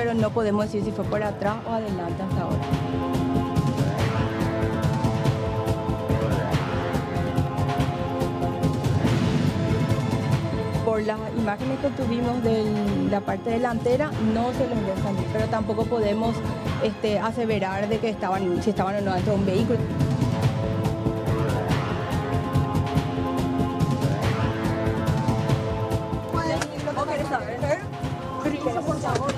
pero no podemos decir si fue por atrás o adelante hasta ahora. Por las imágenes que tuvimos de la parte delantera no se les ve salir, pero tampoco podemos aseverar de que si estaban o no dentro de un vehículo. Por favor,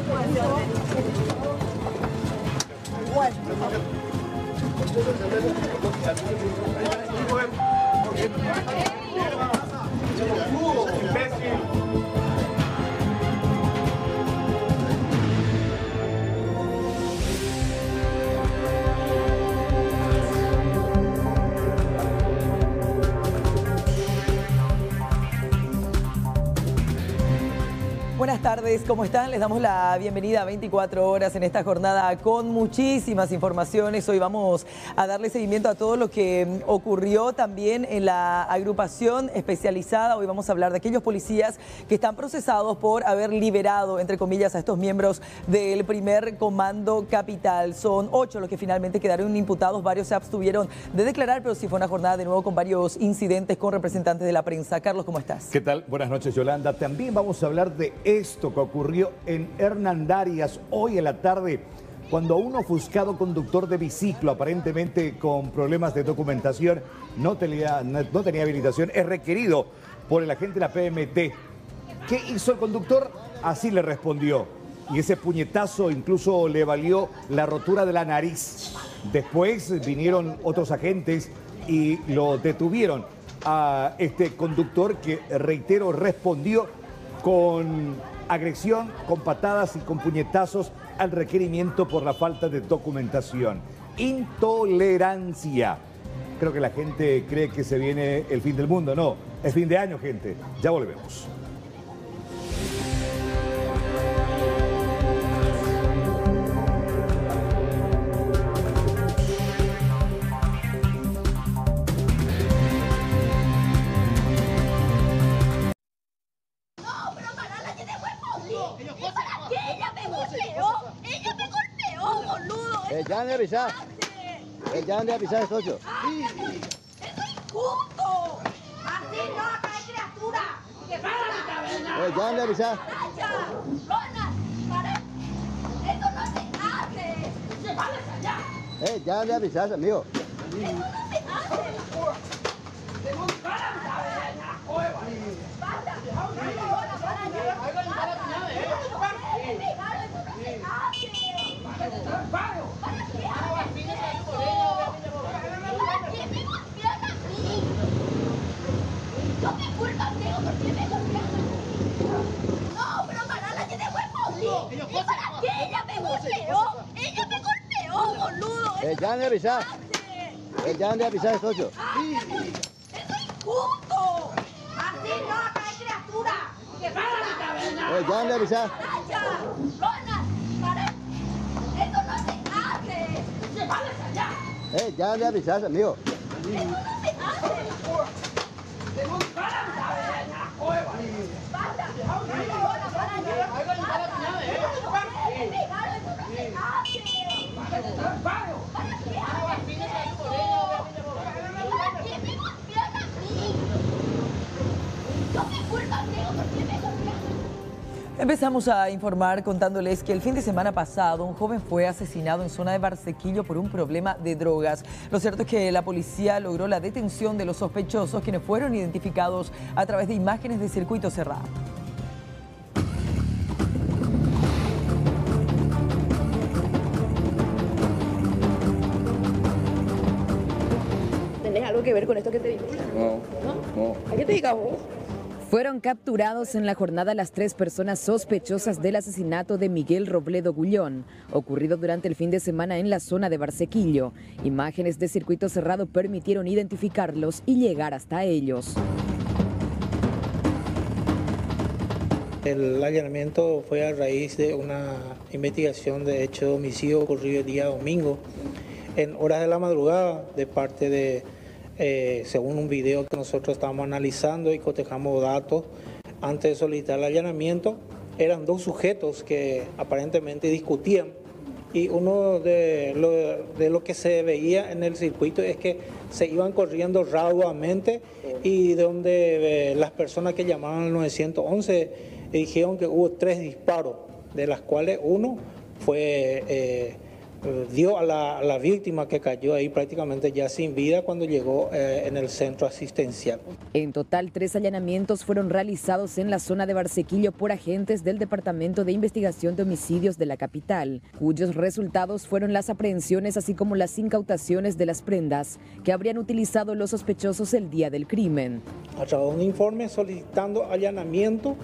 Buenas tardes, ¿cómo están? Les damos la bienvenida a 24 horas en esta jornada con muchísimas informaciones. Hoy vamos a darle seguimiento a todo lo que ocurrió también en la agrupación especializada. Hoy vamos a hablar de aquellos policías que están procesados por haber liberado, entre comillas, a estos miembros del primer comando capital. Son 8 los que finalmente quedaron imputados. Varios se abstuvieron de declarar, pero sí fue una jornada de nuevo con varios incidentes con representantes de la prensa. Carlos, ¿cómo estás? ¿Qué tal? Buenas noches, Yolanda. También vamos a hablar de esto que ocurrió en Hernandarias hoy en la tarde, cuando un ofuscado conductor de biciclo, aparentemente con problemas de documentación, no tenía habilitación, es requerido por el agente de la PMT. ¿Qué hizo el conductor? Así le respondió. Y ese puñetazo incluso le valió la rotura de la nariz. Después vinieron otros agentes y lo detuvieron a este conductor que, reitero, respondió con agresión, con patadas y con puñetazos al requerimiento por la falta de documentación. Intolerancia. Creo que la gente cree que se viene el fin del mundo. No, es fin de año, gente. Ya volvemos. Ya le avisar. Ya le avisar, socio. ¡Eso es injusto! ¡Así no, acá hay criatura! ¡Que para! Ya le avisar. ¡Ronald! ¡Para! ¡Eso no se hace! ¡Se vale allá! Ya le avisas, amigo. ¡Eso no se hace! No, pero Marala tiene buen boli. ¿Y para qué? Ella me golpeó. Ella me golpeó, boludo. Ya le avisar. Ya le avisar, socio. ¡Eso es injusto! ¡Así no, acá hay criatura! ¡Que para! Ya le avisar. ¡Ronald! ¡Para! ¡Eso no se hace! ¡Se vale allá! Ya le avisas, amigo. ¡Eso no se hace! Empezamos a informar contándoles que el fin de semana pasado un joven fue asesinado en zona de Barsequillo por un problema de drogas. Lo cierto es que la policía logró la detención de los sospechosos, quienes fueron identificados a través de imágenes de circuito cerrado. ¿Tenés algo que ver con esto que te digo? No. ¿A qué te dedicas vos? Fueron capturados en la jornada las 3 personas sospechosas del asesinato de Miguel Robledo Gullón, ocurrido durante el fin de semana en la zona de Barsequillo. Imágenes de circuito cerrado permitieron identificarlos y llegar hasta ellos. El allanamiento fue a raíz de una investigación de hecho de homicidio ocurrido el día domingo en horas de la madrugada de parte de según un video que nosotros estamos analizando y cotejamos datos antes de solicitar el allanamiento, eran dos sujetos que aparentemente discutían, y uno de lo que se veía en el circuito es que se iban corriendo rauamente, y donde las personas que llamaban al 911 dijeron que hubo 3 disparos, de las cuales uno fue dio a la víctima, que cayó ahí prácticamente ya sin vida cuando llegó en el centro asistencial. En total, 3 allanamientos fueron realizados en la zona de Barcequillo por agentes del Departamento de Investigación de Homicidios de la capital, cuyos resultados fueron las aprehensiones así como las incautaciones de las prendas que habrían utilizado los sospechosos el día del crimen. A través de un informe solicitando allanamiento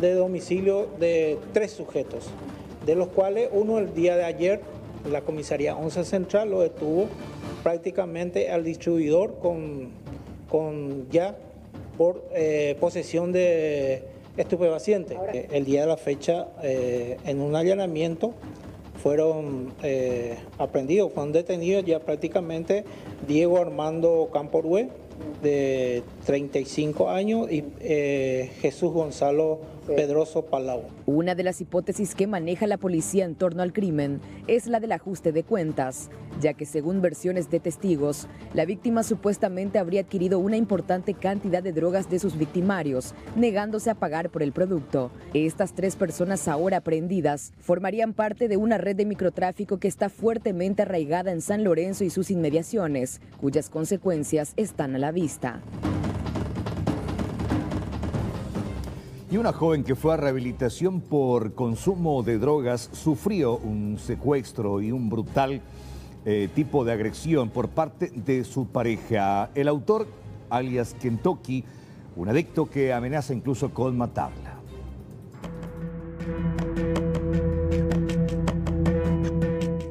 de domicilio de 3 sujetos, de los cuales uno el día de ayer la comisaría 11 Central lo detuvo prácticamente al distribuidor con ya por posesión de estupefacientes. El día de la fecha, en un allanamiento, fueron aprendidos, fueron detenidos ya prácticamente Diego Armando Camporue, de 35 años, y Jesús Gonzalo Pedroso Palau. Una de las hipótesis que maneja la policía en torno al crimen es la del ajuste de cuentas, ya que según versiones de testigos, la víctima supuestamente habría adquirido una importante cantidad de drogas de sus victimarios, negándose a pagar por el producto. Estas 3 personas ahora aprehendidas formarían parte de una red de microtráfico que está fuertemente arraigada en San Lorenzo y sus inmediaciones, cuyas consecuencias están a la vista. Y una joven que fue a rehabilitación por consumo de drogas sufrió un secuestro y un brutal tipo de agresión por parte de su pareja. El autor, alias Kentucky, un adicto que amenaza incluso con matarla.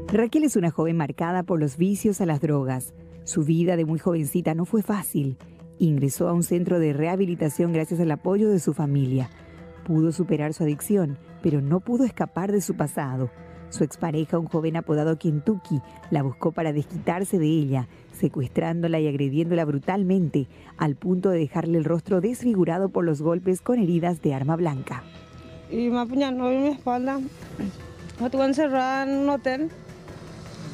Raquel es una joven marcada por los vicios a las drogas. Su vida de muy jovencita no fue fácil. Ingresó a un centro de rehabilitación gracias al apoyo de su familia. Pudo superar su adicción, pero no pudo escapar de su pasado. Su expareja, un joven apodado Kentucky, la buscó para desquitarse de ella, secuestrándola y agrediéndola brutalmente, al punto de dejarle el rostro desfigurado por los golpes con heridas de arma blanca. Y me apuñaló en mi espalda. Me estuve encerrada en un hotel.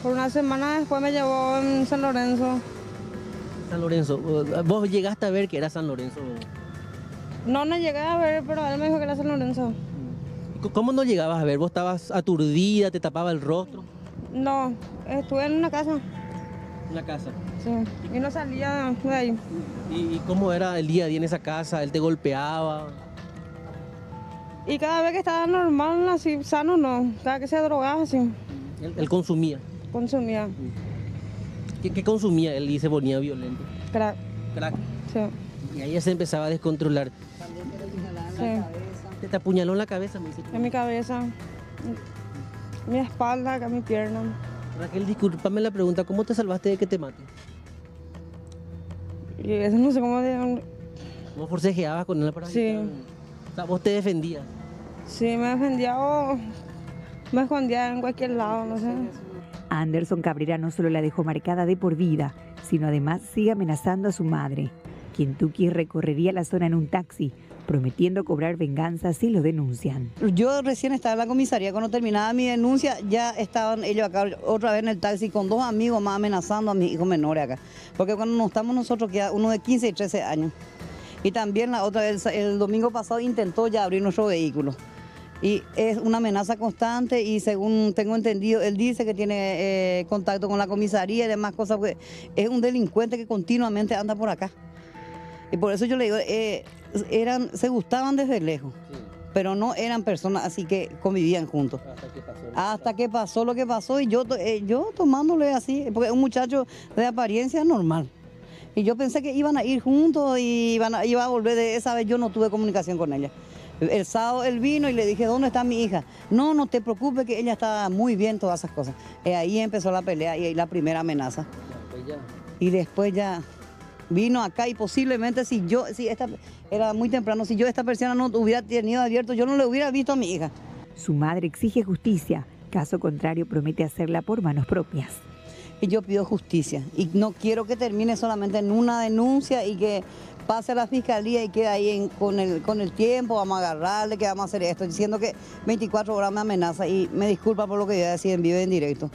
Por una semana después me llevó en San Lorenzo. San Lorenzo, ¿vos llegaste a ver que era San Lorenzo? No llegué a ver, pero él me dijo que era San Lorenzo. ¿Cómo no llegabas a ver? ¿Vos estabas aturdida, te tapaba el rostro? No, estuve en una casa. ¿Una casa? Sí, y no salía de ahí. ¿Y cómo era el día a día en esa casa? ¿Él te golpeaba? Y cada vez que estaba normal, así, sano no. Cada que se drogaba, así. ¿Él consumía? Consumía. ¿Qué consumía él y se ponía violento? Crack. ¿Crack? Sí. Y ahí ya se empezaba a descontrolar. Sí. ¿Te apuñaló en la cabeza? Me dice. En mi cabeza, mi espalda, acá mi pierna. Raquel, discúlpame la pregunta, ¿cómo te salvaste de que te mate? Y eso no sé cómo... ¿Cómo forcejeabas con él para evitar? Sí. O sea, ¿vos te defendías? Sí, me defendía o me escondía en cualquier lado, no sé. Anderson Cabrera no solo la dejó marcada de por vida, sino además sigue amenazando a su madre. Kentucky recorrería la zona en un taxi, prometiendo cobrar venganza si lo denuncian. Yo recién estaba en la comisaría, cuando terminaba mi denuncia ya estaban ellos acá otra vez en el taxi con 2 amigos más amenazando a mis hijos menores acá. Porque cuando nos estamos nosotros queda uno de 15 y 13 años. Y también la otra vez, el domingo pasado intentó ya abrir nuestro vehículo. Y es una amenaza constante y según tengo entendido, él dice que tiene contacto con la comisaría y demás cosas, porque es un delincuente que continuamente anda por acá. Y por eso yo le digo, se gustaban desde lejos, sí, pero no eran personas así que convivían juntos. Hasta que pasó lo que pasó y yo tomándole así, porque es un muchacho de apariencia normal. Y yo pensé que iban a ir juntos y iba a volver. De esa vez yo no tuve comunicación con ella. El sábado él vino y le dije, ¿dónde está mi hija? No te preocupes que ella está muy bien, todas esas cosas. Ahí empezó la pelea y ahí la primera amenaza. Y después ya vino acá y posiblemente era muy temprano, si yo esta persona no hubiera tenido abierto, yo no le hubiera visto a mi hija. Su madre exige justicia, caso contrario promete hacerla por manos propias. Y yo pido justicia y no quiero que termine solamente en una denuncia y que pase a la fiscalía y quede ahí con el tiempo, vamos a agarrarle, que vamos a hacer esto, diciendo que 24 horas me amenaza y me disculpa por lo que voy a decir en vivo y en directo.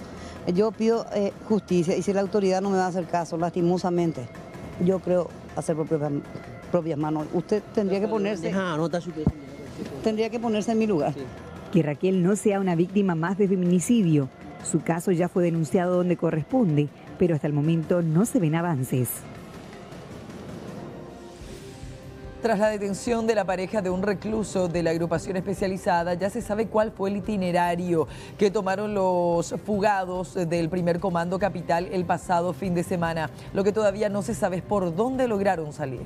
Yo pido justicia y si la autoridad no me va a hacer caso, lastimosamente, yo creo hacer por propias manos. Usted tendría que ponerse en mi lugar. Que Raquel no sea una víctima más de feminicidio. Su caso ya fue denunciado donde corresponde, pero hasta el momento no se ven avances. Tras la detención de la pareja de un recluso de la agrupación especializada, ya se sabe cuál fue el itinerario que tomaron los fugados del primer comando capital el pasado fin de semana. Lo que todavía no se sabe es por dónde lograron salir.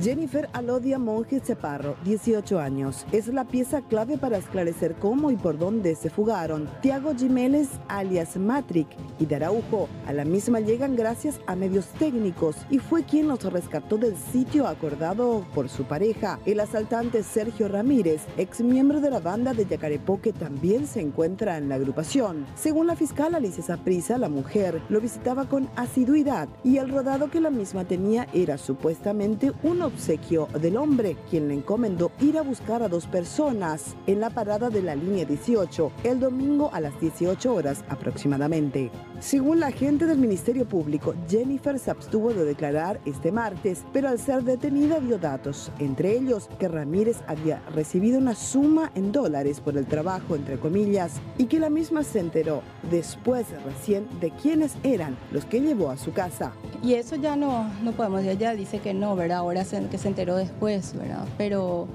Jennifer Alodia Monjes Chaparro, 18 años, es la pieza clave para esclarecer cómo y por dónde se fugaron Tiago Jiménez, alias Matrick, y de Araujo. A la misma llegan gracias a medios técnicos y fue quien los rescató del sitio acordado por su pareja, el asaltante Sergio Ramírez, ex miembro de la banda de Yacarepó que también se encuentra en la agrupación. Según la fiscal Alicia Saprissa, la mujer lo visitaba con asiduidad y el rodado que la misma tenía era supuestamente un obsequio del hombre, quien le encomendó ir a buscar a 2 personas en la parada de la línea 18 el domingo a las 18 horas aproximadamente. Según la agente del Ministerio Público, Jennifer se abstuvo de declarar este martes, pero al ser detenida dio datos, entre ellos que Ramírez había recibido una suma en dólares por el trabajo, entre comillas, y que la misma se enteró después recién de quiénes eran los que llevó a su casa. Y eso ya no podemos, ella dice que no, ¿verdad? Ahora que se enteró después, ¿verdad? Pero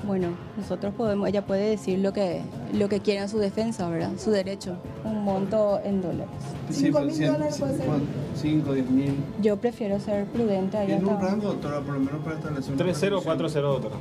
bueno, nosotros podemos, ella puede decir lo que quiera en su defensa, ¿verdad? Su derecho, un monto en dólares. $5.000 puede ser. 5, 10.000. Yo prefiero ser prudente. ¿Tiene un rango, doctora, por lo menos para establecer? 3-0 o 4-0, doctora.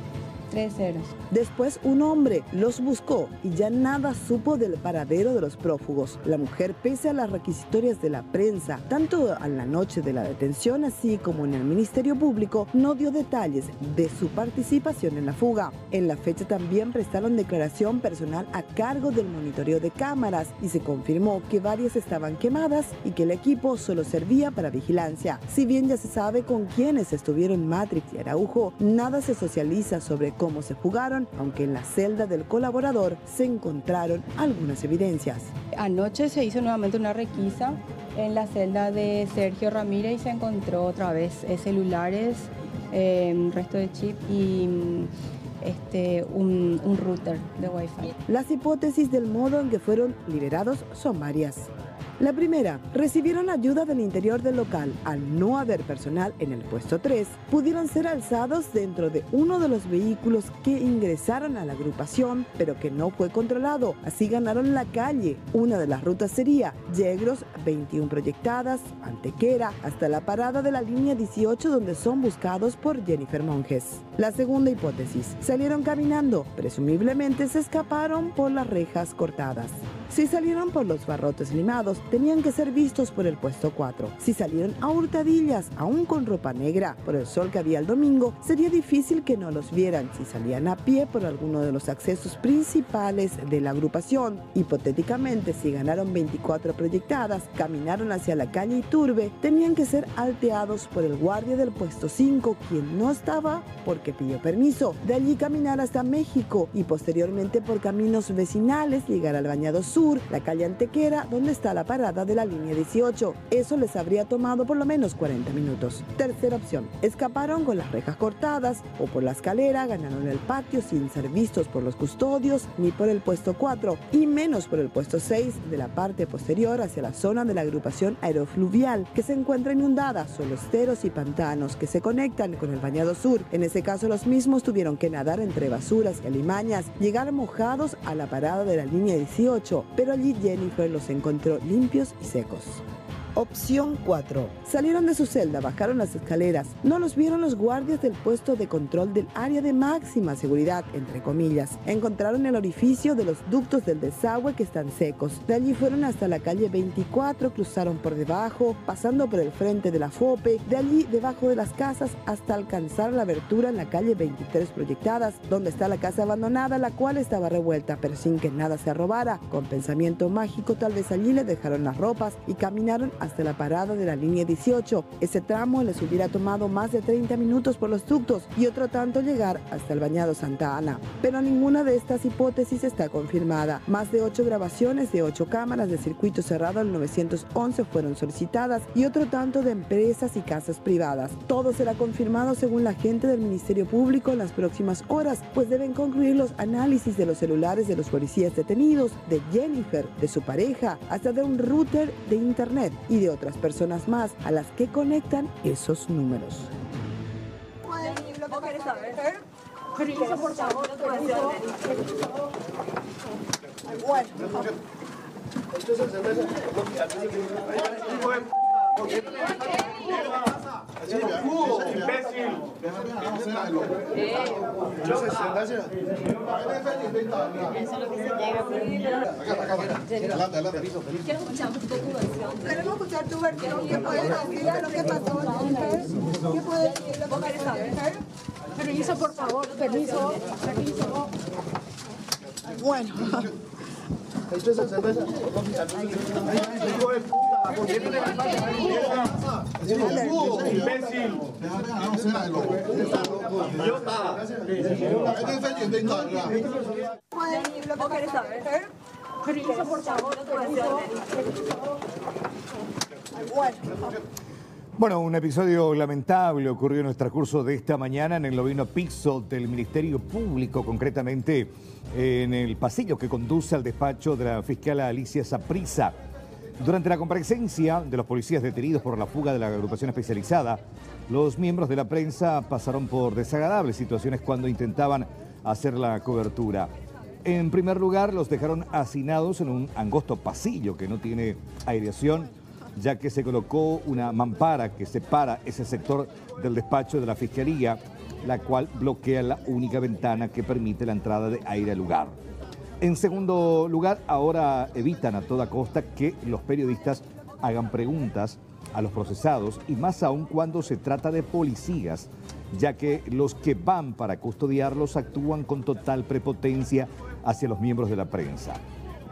3 ceros. Después un hombre los buscó y ya nada supo del paradero de los prófugos. La mujer, pese a las requisitorias de la prensa, tanto a la noche de la detención así como en el Ministerio Público, no dio detalles de su participación en la fuga. En la fecha también prestaron declaración personal a cargo del monitoreo de cámaras y se confirmó que varias estaban quemadas y que el equipo solo servía para vigilancia. Si bien ya se sabe con quiénes estuvieron Matrix y Araujo, nada se socializa sobre cómo se fugaron, aunque en la celda del colaborador se encontraron algunas evidencias. Anoche se hizo nuevamente una requisa en la celda de Sergio Ramírez y se encontró otra vez celulares, resto de chip y un router de Wi-Fi. Las hipótesis del modo en que fueron liberados son varias. La primera, recibieron ayuda del interior del local. Al no haber personal en el puesto 3, pudieron ser alzados dentro de uno de los vehículos que ingresaron a la agrupación, pero que no fue controlado. Así ganaron la calle. Una de las rutas sería Yegros 21 proyectadas, Antequera, hasta la parada de la línea 18 donde son buscados por Jennifer Monjes. La segunda hipótesis, salieron caminando. Presumiblemente se escaparon por las rejas cortadas. Si salieron por los barrotes limados, tenían que ser vistos por el puesto 4. Si salieron a hurtadillas, aún con ropa negra, por el sol que había el domingo, sería difícil que no los vieran. Si salían a pie por alguno de los accesos principales de la agrupación, hipotéticamente, si ganaron 24 proyectadas, caminaron hacia la calle Iturbe, tenían que ser alteados por el guardia del puesto 5, quien no estaba porque pidió permiso. De allí caminar hasta México y posteriormente por caminos vecinales llegar al Bañado Sur, la calle Antequera, donde está la parada de la línea 18. Eso les habría tomado por lo menos 40 minutos. Tercera opción, escaparon con las rejas cortadas o por la escalera, ganaron el patio sin ser vistos por los custodios ni por el puesto 4 y menos por el puesto 6 de la parte posterior hacia la zona de la agrupación aerofluvial que se encuentra inundada, solo esteros y pantanos que se conectan con el Bañado Sur. En ese caso los mismos tuvieron que nadar entre basuras y alimañas, llegar mojados a la parada de la línea 18, pero allí Jennifer los encontró limpios y secos. Opción 4. Salieron de su celda, bajaron las escaleras. No los vieron los guardias del puesto de control del área de máxima seguridad, entre comillas. Encontraron el orificio de los ductos del desagüe que están secos. De allí fueron hasta la calle 24, cruzaron por debajo, pasando por el frente de la FOPE, de allí debajo de las casas hasta alcanzar la abertura en la calle 23 proyectadas, donde está la casa abandonada, la cual estaba revuelta, pero sin que nada se robara. Con pensamiento mágico, tal vez allí le dejaron las ropas y caminaron hasta la parada de la línea 18. Ese tramo les hubiera tomado más de 30 minutos por los ductos y otro tanto llegar hasta el Bañado Santa Ana. Pero ninguna de estas hipótesis está confirmada. Más de 8 grabaciones de 8 cámaras de circuito cerrado al 911 fueron solicitadas y otro tanto de empresas y casas privadas. Todo será confirmado según la gente del Ministerio Público en las próximas horas, pues deben concluir los análisis de los celulares de los policías detenidos, de Jennifer, de su pareja, hasta de un router de internet y de otras personas más a las que conectan esos números. Permiso, por favor. Bueno. Esto es el cerveza. ¡Imbécil! Queremos escuchar tu versión. ¿Qué puedes decir de lo que pasó? ¿Qué puedes decir de lo que saber? Permiso, por favor. Permiso. Permiso. Bueno. Esto es el cerveza. ¡Hijo de puta! ¿Por qué no levantaste la mierda? ¡Imbécil! ¡Idiota! ¿Lo que quieres saber? Permiso, por favor. Bueno, un episodio lamentable ocurrió en el transcurso de esta mañana en el 9º piso del Ministerio Público, concretamente en el pasillo que conduce al despacho de la fiscal Alicia Saprissa. Durante la comparecencia de los policías detenidos por la fuga de la agrupación especializada, los miembros de la prensa pasaron por desagradables situaciones cuando intentaban hacer la cobertura. En primer lugar, los dejaron hacinados en un angosto pasillo que no tiene aireación, ya que se colocó una mampara que separa ese sector del despacho de la Fiscalía, la cual bloquea la única ventana que permite la entrada de aire al lugar. En segundo lugar, ahora evitan a toda costa que los periodistas hagan preguntas a los procesados, y más aún cuando se trata de policías, ya que los que van para custodiarlos actúan con total prepotencia hacia los miembros de la prensa.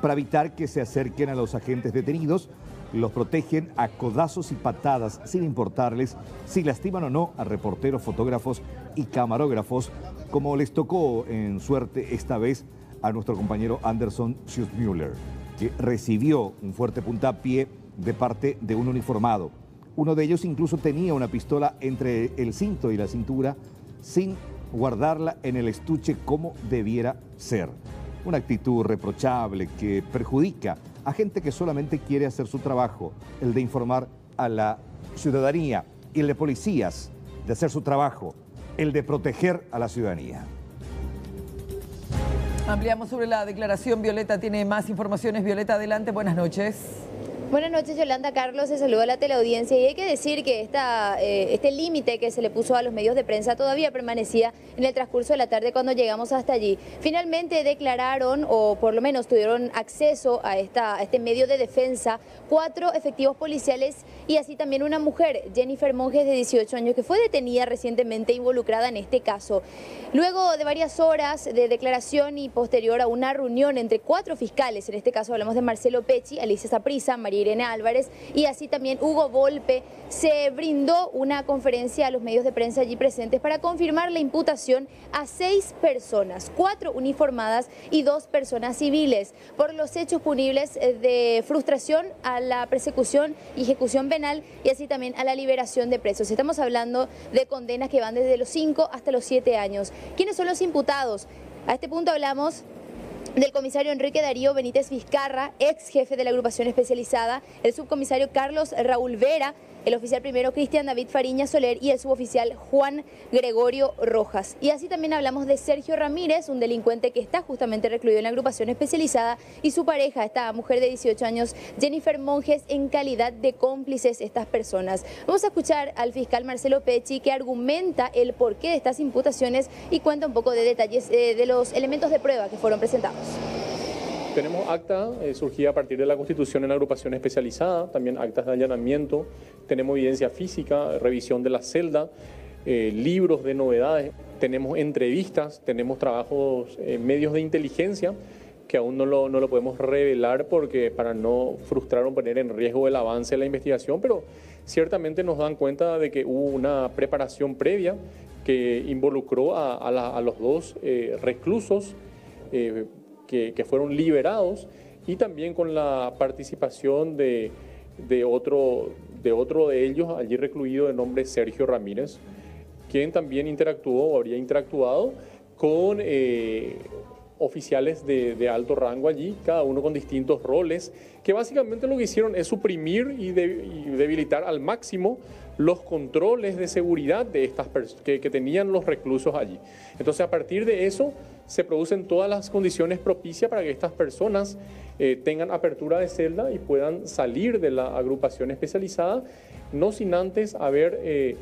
Para evitar que se acerquen a los agentes detenidos, los protegen a codazos y patadas sin importarles si lastiman o no a reporteros, fotógrafos y camarógrafos, como les tocó en suerte esta vez a nuestro compañero Anderson Schussmüller, que recibió un fuerte puntapié de parte de un uniformado. Uno de ellos incluso tenía una pistola entre el cinto y la cintura sin guardarla en el estuche como debiera ser. Una actitud reprochable que perjudica a gente que solamente quiere hacer su trabajo, el de informar a la ciudadanía, y el de policías de hacer su trabajo, el de proteger a la ciudadanía. Ampliamos sobre la declaración. Violeta tiene más informaciones. Violeta, adelante, buenas noches. Buenas noches, Yolanda. Carlos, se saluda a la teleaudiencia y hay que decir que este límite que se le puso a los medios de prensa todavía permanecía en el transcurso de la tarde cuando llegamos hasta allí. Finalmente declararon, o por lo menos tuvieron acceso a este medio de defensa, 4 efectivos policiales y así también una mujer, Jennifer Monjes, de 18 años, que fue detenida recientemente involucrada en este caso. Luego de varias horas de declaración y posterior a una reunión entre 4 fiscales, en este caso hablamos de Marcelo Pecci, Alicia Saprissa, María Irene Álvarez y así también Hugo Volpe, se brindó una conferencia a los medios de prensa allí presentes para confirmar la imputación a 6 personas, 4 uniformadas y 2 personas civiles, por los hechos punibles de frustración a la persecución y ejecución penal y así también a la liberación de presos. Estamos hablando de condenas que van desde los 5 hasta los 7 años. ¿Quiénes son los imputados? A este punto hablamos del comisario Enrique Darío Benítez Vizcarra, ex jefe de la agrupación especializada, el subcomisario Carlos Raúl Vera, el oficial primero Cristian David Fariña Soler y el suboficial Juan Gregorio Rojas. Y así también hablamos de Sergio Ramírez, un delincuente que está justamente recluido en la agrupación especializada, y su pareja, esta mujer de 18 años, Jennifer Monjes, en calidad de cómplices estas personas. Vamos a escuchar al fiscal Marcelo Pecci, que argumenta el porqué de estas imputaciones y cuenta un poco de detalles de los elementos de prueba que fueron presentados. Tenemos acta surgida a partir de la constitución en la agrupación especializada, también actas de allanamiento, tenemos evidencia física, revisión de la celda, libros de novedades, tenemos entrevistas, tenemos trabajos, medios de inteligencia que aún no lo podemos revelar para no frustrar o poner en riesgo el avance de la investigación, pero ciertamente nos dan cuenta de que hubo una preparación previa que involucró a los dos reclusos que fueron liberados, y también con la participación de otro de ellos allí recluido de nombre Sergio Ramírez, quien también interactuó o habría interactuado con oficiales de alto rango allí, cada uno con distintos roles, que básicamente lo que hicieron es suprimir y debilitar al máximo los controles de seguridad de estas que tenían los reclusos allí. Entonces, a partir de eso, se producen todas las condiciones propicias para que estas personas tengan apertura de celda y puedan salir de la agrupación especializada, no sin antes haber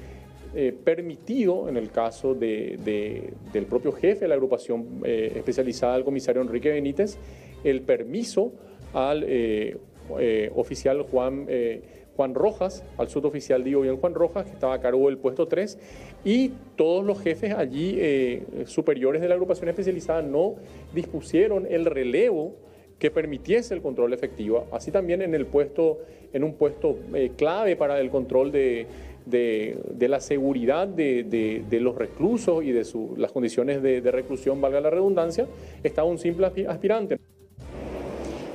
permitido, en el caso del propio jefe de la agrupación especializada, el comisario Enrique Benítez, el permiso al oficial Juan Rojas, al suboficial Diego Bien Juan Rojas, que estaba a cargo del puesto 3, y todos los jefes allí superiores de la agrupación especializada no dispusieron el relevo que permitiese el control efectivo. Así también en un puesto clave para el control de la seguridad de los reclusos y de las condiciones de reclusión, valga la redundancia, estaba un simple aspirante.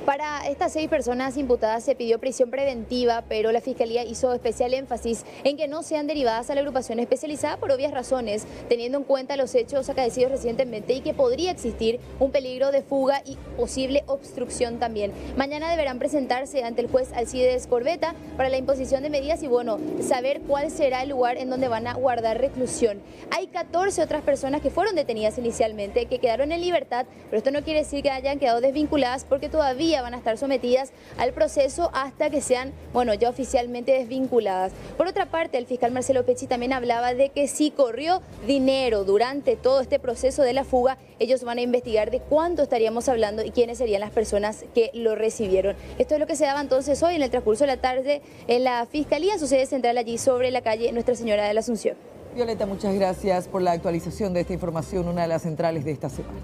Para estas 6 personas imputadas se pidió prisión preventiva, pero la Fiscalía hizo especial énfasis en que no sean derivadas a la agrupación especializada por obvias razones, teniendo en cuenta los hechos acaecidos recientemente y que podría existir un peligro de fuga y posible obstrucción también. Mañana deberán presentarse ante el juez Alcides Corbeta para la imposición de medidas y, bueno, saber cuál será el lugar en donde van a guardar reclusión. Hay 14 otras personas que fueron detenidas inicialmente, que quedaron en libertad, pero esto no quiere decir que hayan quedado desvinculadas, porque todavía van a estar sometidas al proceso hasta que sean, bueno, ya oficialmente desvinculadas. Por otra parte, el fiscal Marcelo Pecci también hablaba de que si corrió dinero durante todo este proceso de la fuga, ellos van a investigar de cuánto estaríamos hablando y quiénes serían las personas que lo recibieron. Esto es lo que se daba entonces hoy en el transcurso de la tarde en la Fiscalía, su sede central allí sobre la calle Nuestra Señora de la Asunción. Violeta, muchas gracias por la actualización de esta información, una de las centrales de esta semana.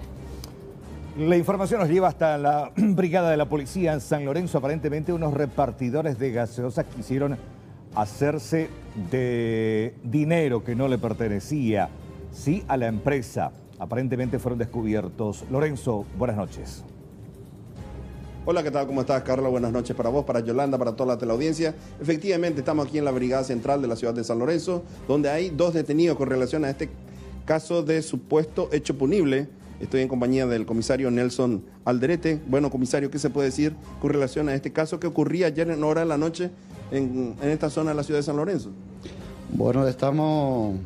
La información nos lleva hasta la brigada de la policía en San Lorenzo. Aparentemente unos repartidores de gaseosas quisieron hacerse de dinero que no le pertenecía, sí a la empresa. Aparentemente fueron descubiertos. Lorenzo, buenas noches. Hola, ¿qué tal? ¿Cómo estás, Carla? Buenas noches para vos, para Yolanda, para toda la teleaudiencia. Efectivamente, estamos aquí en la brigada central de la ciudad de San Lorenzo, donde hay 2 detenidos con relación a este caso de supuesto hecho punible. Estoy en compañía del comisario Nelson Alderete. Bueno, comisario, ¿qué se puede decir con relación a este caso que ocurría ayer en hora de la noche en esta zona de la ciudad de San Lorenzo? Bueno, estamos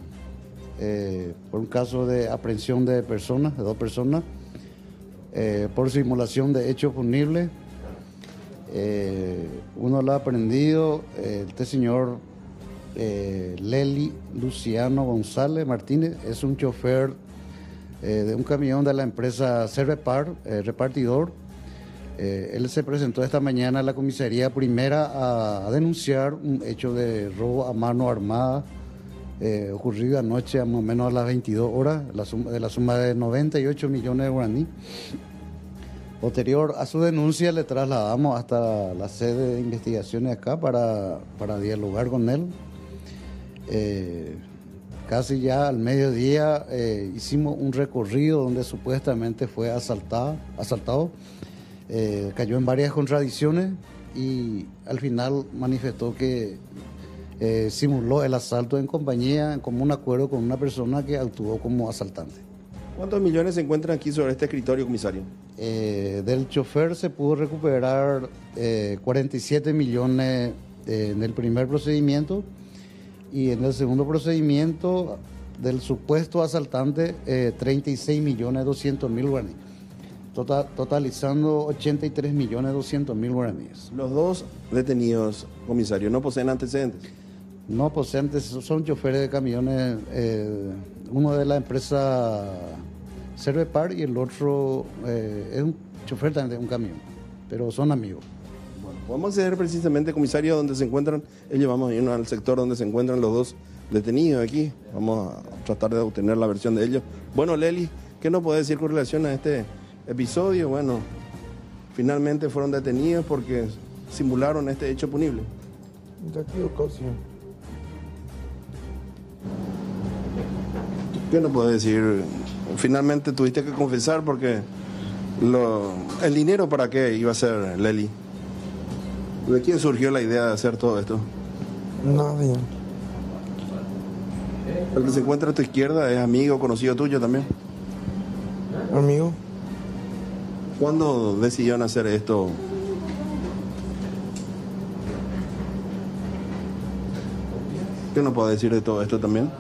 por un caso de aprehensión de personas, de 2 personas, por simulación de hecho punible. Uno lo ha aprendido, este señor Leli Luciano González Martínez, es un chofer de un camión de la empresa Servepar, repartidor. Él se presentó esta mañana a la comisaría primera a denunciar un hecho de robo a mano armada ocurrido anoche más o menos a las 22 horas, de la suma de 98 millones de guaraní. Posterior a su denuncia le trasladamos hasta la sede de investigaciones acá para dialogar con él. Casi ya al mediodía hicimos un recorrido donde supuestamente fue asaltado, cayó en varias contradicciones y al final manifestó que simuló el asalto en compañía, en común acuerdo con una persona que actuó como asaltante. ¿Cuántos millones se encuentran aquí sobre este escritorio, comisario? Del chofer se pudo recuperar 47 millones en el primer procedimiento. Y en el segundo procedimiento del supuesto asaltante, 36.200.000 guaraníes, totalizando 83.200.000 guaraníes. Los 2 detenidos, comisario, ¿no poseen antecedentes? No poseen antecedentes, son choferes de camiones, uno de la empresa Servepar y el otro es un chofer también de un camión, pero son amigos. Vamos a acceder precisamente, comisario, donde se encuentran. Vamos a irnos al sector donde se encuentran los 2 detenidos aquí. Vamos a tratar de obtener la versión de ellos. Bueno, Leli, ¿qué nos puede decir con relación a este episodio? Bueno, finalmente fueron detenidos porque simularon este hecho punible. ¿Qué no puedo decir? Finalmente tuviste que confesar porque el dinero para qué iba a ser, Leli. ¿De quién surgió la idea de hacer todo esto? Nadie. El que se encuentra a tu izquierda es amigo, conocido tuyo también. Amigo. ¿Cuándo decidieron hacer esto? ¿Qué no puedo decir de todo esto también?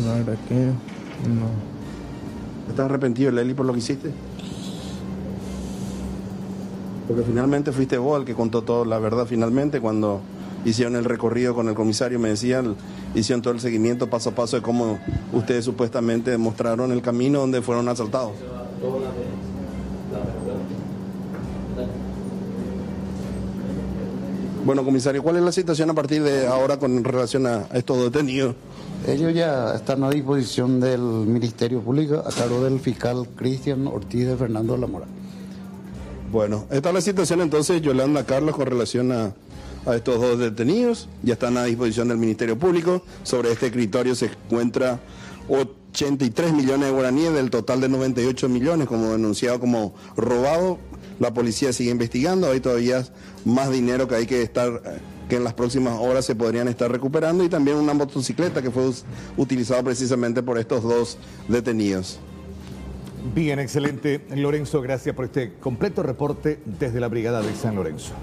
La verdad que no. ¿Estás arrepentido, Leli, por lo que hiciste? Porque finalmente fuiste vos el que contó toda la verdad. Finalmente, cuando hicieron el recorrido con el comisario, me decían, hicieron todo el seguimiento paso a paso de cómo ustedes supuestamente mostraron el camino donde fueron asaltados. Bueno, comisario, ¿cuál es la situación a partir de ahora con relación a estos detenidos? Ellos ya están a disposición del Ministerio Público a cargo del fiscal Cristian Ortiz de Fernando de la Mora. Bueno, esta es la situación entonces, Yolanda, Carlos, con relación a estos dos detenidos. Ya están a disposición del Ministerio Público. Sobre este escritorio se encuentra 83 millones de guaraníes del total de 98 millones, como denunciado como robado. La policía sigue investigando, hay todavía más dinero que hay que en las próximas horas se podrían estar recuperando, y también una motocicleta que fue utilizada precisamente por estos dos detenidos. Bien, excelente. Lorenzo, gracias por este completo reporte desde la Brigada de San Lorenzo.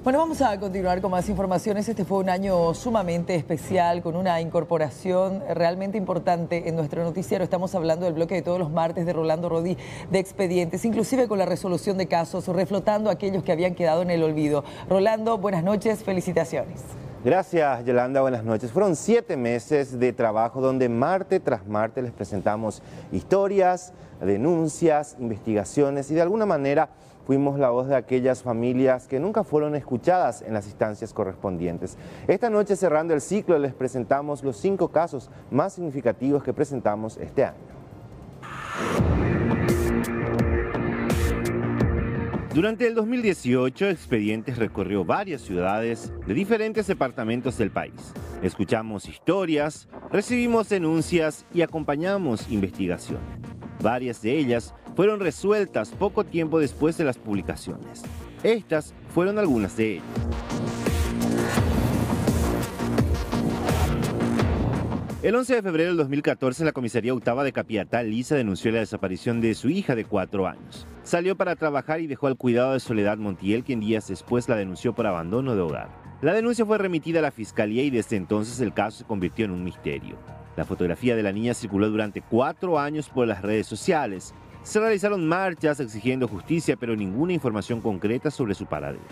Bueno, vamos a continuar con más informaciones. Este fue un año sumamente especial, con una incorporación realmente importante en nuestro noticiero. Estamos hablando del bloque de todos los martes de Rolando Rodí de Expedientes, inclusive con la resolución de casos, reflotando a aquellos que habían quedado en el olvido. Rolando, buenas noches, felicitaciones. Gracias, Yolanda, buenas noches. Fueron 7 meses de trabajo donde martes tras martes les presentamos historias, denuncias, investigaciones y de alguna manera fuimos la voz de aquellas familias que nunca fueron escuchadas en las instancias correspondientes. Esta noche, cerrando el ciclo, les presentamos los 5 casos más significativos que presentamos este año. Durante el 2018, Expedientes recorrió varias ciudades de diferentes departamentos del país. Escuchamos historias, recibimos denuncias y acompañamos investigaciones. Varias de ellas fueron resueltas poco tiempo después de las publicaciones. Estas fueron algunas de ellas. El 11 de febrero del 2014, la Comisaría Octava de Capiatá, Lisa, denunció la desaparición de su hija de 4 años. Salió para trabajar y dejó al cuidado de Soledad Montiel, quien días después la denunció por abandono de hogar. La denuncia fue remitida a la Fiscalía y desde entonces el caso se convirtió en un misterio. La fotografía de la niña circuló durante 4 años por las redes sociales. Se realizaron marchas exigiendo justicia, pero ninguna información concreta sobre su paradero.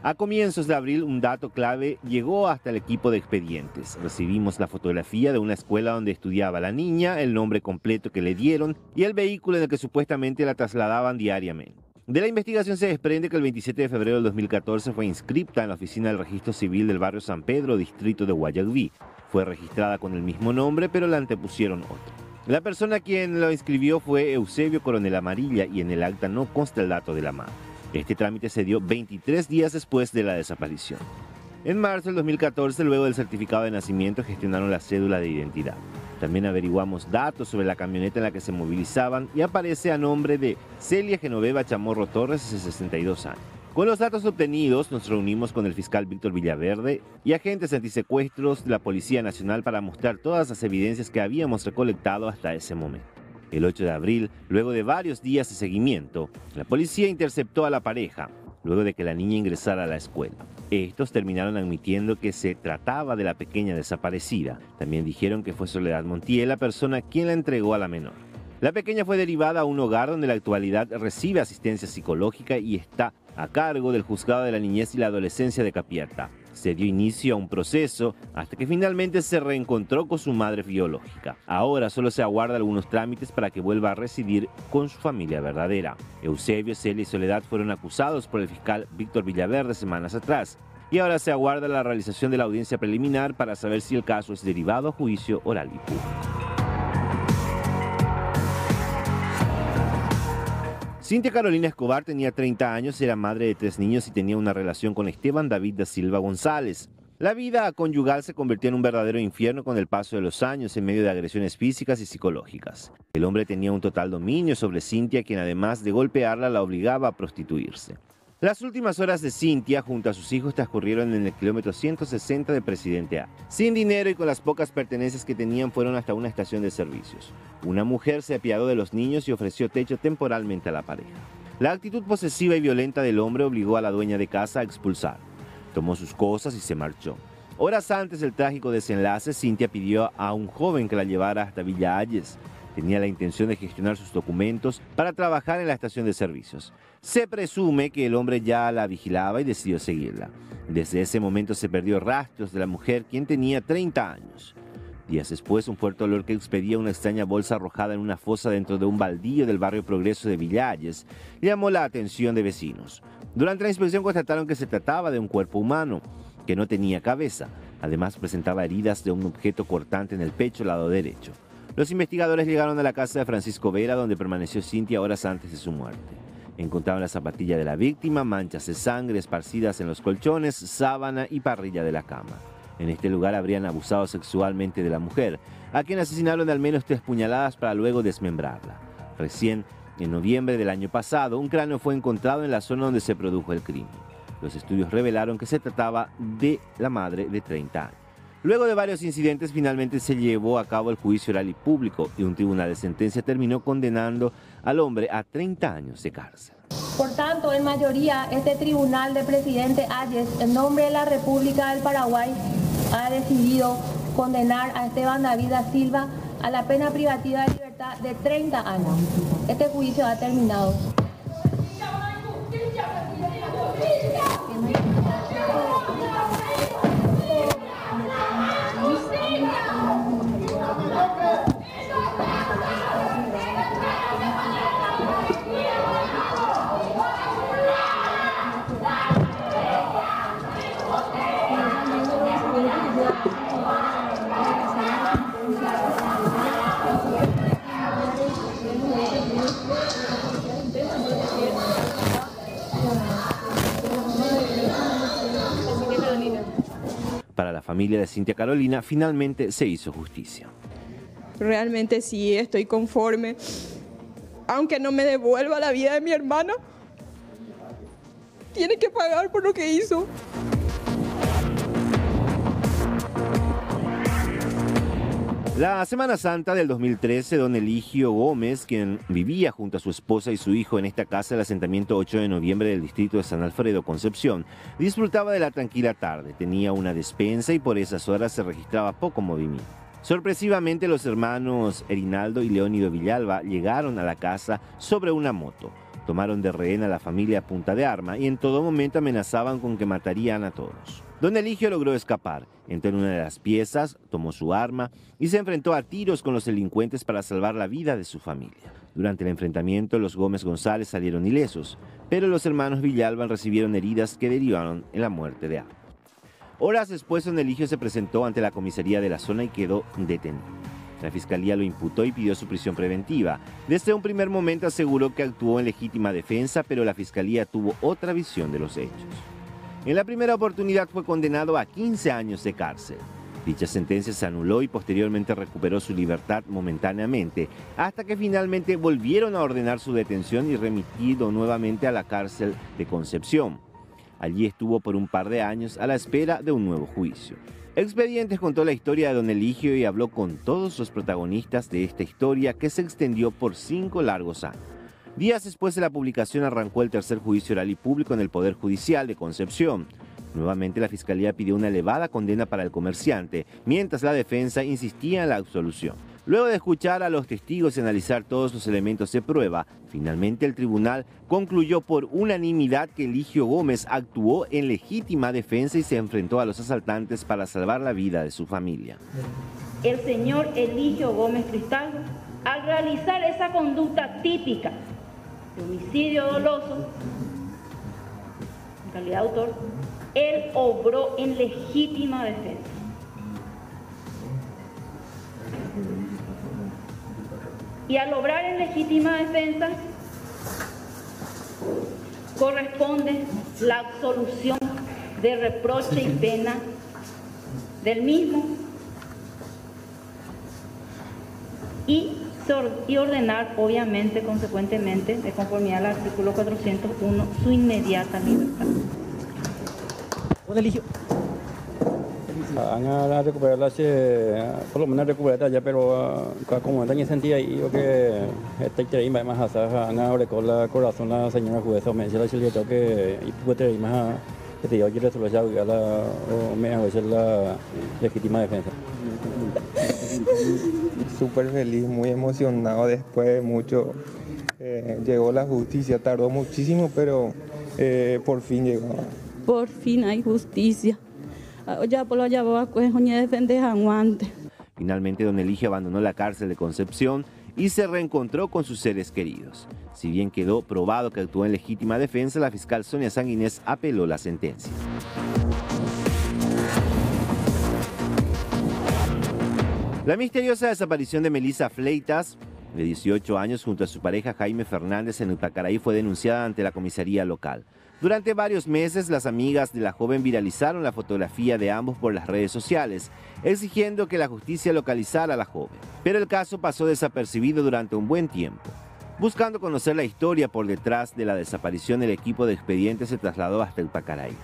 A comienzos de abril, un dato clave llegó hasta el equipo de Expedientes. Recibimos la fotografía de una escuela donde estudiaba la niña, el nombre completo que le dieron y el vehículo en el que supuestamente la trasladaban diariamente. De la investigación se desprende que el 27 de febrero del 2014 fue inscripta en la oficina del Registro Civil del barrio San Pedro, distrito de Guayaquil. Fue registrada con el mismo nombre, pero la antepusieron otro. La persona quien lo inscribió fue Eusebio Coronel Amarilla y en el acta no consta el dato de la madre. Este trámite se dio 23 días después de la desaparición. En marzo del 2014, luego del certificado de nacimiento, gestionaron la cédula de identidad. También averiguamos datos sobre la camioneta en la que se movilizaban y aparece a nombre de Celia Genoveva Chamorro Torres, de 62 años. Con los datos obtenidos, nos reunimos con el fiscal Víctor Villaverde y agentes antisecuestros de la Policía Nacional para mostrar todas las evidencias que habíamos recolectado hasta ese momento. El 8 de abril, luego de varios días de seguimiento, la policía interceptó a la pareja, luego de que la niña ingresara a la escuela. Estos terminaron admitiendo que se trataba de la pequeña desaparecida. También dijeron que fue Soledad Montiel la persona quien la entregó a la menor. La pequeña fue derivada a un hogar donde en la actualidad recibe asistencia psicológica y está a cargo del Juzgado de la Niñez y la Adolescencia de Capiatá. Se dio inicio a un proceso hasta que finalmente se reencontró con su madre biológica. Ahora solo se aguarda algunos trámites para que vuelva a residir con su familia verdadera. Eusebio, Celia y Soledad fueron acusados por el fiscal Víctor Villaverde semanas atrás y ahora se aguarda la realización de la audiencia preliminar para saber si el caso es derivado a juicio oral y público. Cintia Carolina Escobar tenía 30 años, era madre de 3 niños y tenía una relación con Esteban David da Silva González. La vida conyugal se convirtió en un verdadero infierno con el paso de los años en medio de agresiones físicas y psicológicas. El hombre tenía un total dominio sobre Cintia, quien además de golpearla la obligaba a prostituirse. Las últimas horas de Cintia junto a sus hijos transcurrieron en el kilómetro 160 de Presidente A. Sin dinero y con las pocas pertenencias que tenían fueron hasta una estación de servicios. Una mujer se apiadó de los niños y ofreció techo temporalmente a la pareja. La actitud posesiva y violenta del hombre obligó a la dueña de casa a expulsar. Tomó sus cosas y se marchó. Horas antes del trágico desenlace, Cintia pidió a un joven que la llevara hasta Villa Hayes. Tenía la intención de gestionar sus documentos para trabajar en la estación de servicios. Se presume que el hombre ya la vigilaba y decidió seguirla. Desde ese momento se perdió rastros de la mujer, quien tenía 30 años. Días después, un fuerte olor que expedía una extraña bolsa arrojada en una fosa dentro de un baldío del barrio Progreso de Villa Hayes llamó la atención de vecinos. Durante la inspección constataron que se trataba de un cuerpo humano, que no tenía cabeza. Además, presentaba heridas de un objeto cortante en el pecho lado derecho. Los investigadores llegaron a la casa de Francisco Vera, donde permaneció Cintia horas antes de su muerte. Encontraron la zapatilla de la víctima, manchas de sangre esparcidas en los colchones, sábana y parrilla de la cama. En este lugar habrían abusado sexualmente de la mujer, a quien asesinaron de al menos 3 puñaladas para luego desmembrarla. Recién, en noviembre del año pasado, un cráneo fue encontrado en la zona donde se produjo el crimen. Los estudios revelaron que se trataba de la madre de 30 años. Luego de varios incidentes, finalmente se llevó a cabo el juicio oral y público y un tribunal de sentencia terminó condenando al hombre a 30 años de cárcel. Por tanto, en mayoría, este tribunal de Presidente Hayes, en nombre de la República del Paraguay, ha decidido condenar a Esteban David da Silva a la pena privativa de libertad de 30 años. Este juicio ha terminado. Para la familia de Cintia Carolina, finalmente se hizo justicia. Realmente sí, estoy conforme. Aunque no me devuelva la vida de mi hermano, tiene que pagar por lo que hizo. La Semana Santa del 2013, don Eligio Gómez, quien vivía junto a su esposa y su hijo en esta casa del asentamiento 8 de noviembre del distrito de San Alfredo, Concepción, disfrutaba de la tranquila tarde. Tenía una despensa y por esas horas se registraba poco movimiento. Sorpresivamente, los hermanos Erinaldo y Leónido Villalba llegaron a la casa sobre una moto. Tomaron de rehén a la familia a punta de arma y en todo momento amenazaban con que matarían a todos. Don Eligio logró escapar, entró en una de las piezas, tomó su arma y se enfrentó a tiros con los delincuentes para salvar la vida de su familia. Durante el enfrentamiento, los Gómez González salieron ilesos, pero los hermanos Villalba recibieron heridas que derivaron en la muerte de ambos. Horas después, don Eligio se presentó ante la comisaría de la zona y quedó detenido. La fiscalía lo imputó y pidió su prisión preventiva. Desde un primer momento aseguró que actuó en legítima defensa, pero la fiscalía tuvo otra visión de los hechos. En la primera oportunidad fue condenado a 15 años de cárcel. Dicha sentencia se anuló y posteriormente recuperó su libertad momentáneamente, hasta que finalmente volvieron a ordenar su detención y remitido nuevamente a la cárcel de Concepción. Allí estuvo por un par de años a la espera de un nuevo juicio. Expedientes contó la historia de don Eligio y habló con todos los protagonistas de esta historia que se extendió por 5 largos años. Días después de la publicación arrancó el tercer juicio oral y público en el Poder Judicial de Concepción. Nuevamente la Fiscalía pidió una elevada condena para el comerciante, mientras la defensa insistía en la absolución. Luego de escuchar a los testigos y analizar todos los elementos de prueba, finalmente el tribunal concluyó por unanimidad que Eligio Gómez actuó en legítima defensa y se enfrentó a los asaltantes para salvar la vida de su familia. El señor Eligio Gómez Cristaldo, al realizar esa conducta típica de homicidio doloso, en calidad de autor, él obró en legítima defensa. Y al obrar en legítima defensa, corresponde la absolución de reproche y pena del mismo y ordenar, obviamente, consecuentemente, de conformidad al artículo 401, su inmediata libertad. Ana recuperarla por lo menos recuperarla ya, pero como está en sentido ahí yo que está ahí más hasta Ana con la corazón la señora jueza me dice la chileta que y puede ir más que te digo que resolver ya la o me a veces la legítima defensa. Súper feliz, muy emocionado después de mucho. Llegó la justicia, tardó muchísimo, pero por fin llegó. Por fin hay justicia. Ya por lo llevó a coger defender aguante. Finalmente, don Eligio abandonó la cárcel de Concepción y se reencontró con sus seres queridos. Si bien quedó probado que actuó en legítima defensa, la fiscal Sonia Sanguinés apeló la sentencia. La misteriosa desaparición de Melissa Fleitas, de 18 años, junto a su pareja Jaime Fernández en Upacaraí, fue denunciada ante la comisaría local. Durante varios meses, las amigas de la joven viralizaron la fotografía de ambos por las redes sociales, exigiendo que la justicia localizara a la joven. Pero el caso pasó desapercibido durante un buen tiempo. Buscando conocer la historia por detrás de la desaparición, el equipo de expedientes se trasladó hasta Upacaraí.